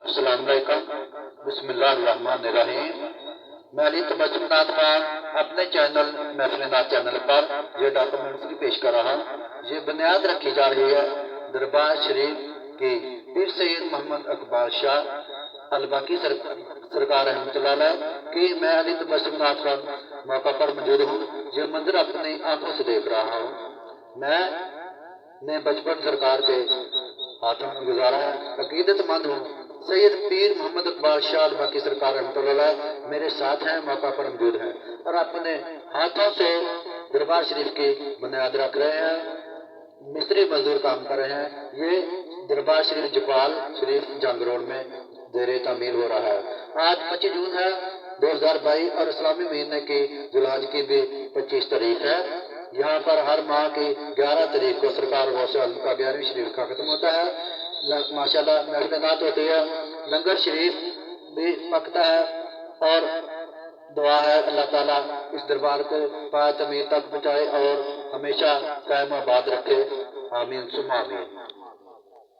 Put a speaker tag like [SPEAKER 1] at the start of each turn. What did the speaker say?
[SPEAKER 1] السلام علیکم، بسم اللہ الرحمن الرحیم۔ میں علی تبسم ناتھ خان اپنے چینل محفل ناتھ چینل پر یہ ڈاکومنٹری پیش کر رہا ہوں۔ یہ بنیاد رکھی جا رہی ہے دربار شریف کی پیر سید محمد اقبال شاہ الباقی سرکار رحمۃ اللہ علیہ کہ میں علی تبسم ناتھ خان موقع پر موجود ہوں۔ یہ منظر اپنی آنکھوں سے دیکھ رہا ہوں۔ میں نے بچپن سرکار کے ہاتھوں میں گزارا ہے، عقیدت مند ہوں۔ سید پیر محمد اقبال شاہ الباقی سرکار رحمۃ اللہ علیہ میرے ساتھ ہیں، موقع پر موجود ہیں اور اپنے ہاتھوں سے دربار شریف کی بنیاد رکھ رہے ہیں، مستری مزدور کام کر رہے ہیں۔ یہ دربار شریف جپال شریف جنگ روڈ میں زیر تعمیر ہو رہا ہے۔ آج 25 جون ہے 2022 اور اسلامی مہینے کی ذوالحج کی بھی 25 تاریخ ہے۔ یہاں پر ہر ماہ کی 11 تاریخ کو سرکار غوث اعظم کا 11ویں شریف کا ختم ہوتا ہے۔ ماشاءاللہ محفلات ہوتی ہے، لنگر شریف بھی پکتا ہے اور دعا ہے اللہ تعالیٰ اس دربار کو پائے تعمیر تک پہنچائے اور ہمیشہ قائم آباد رکھے، آمین ثم آمین۔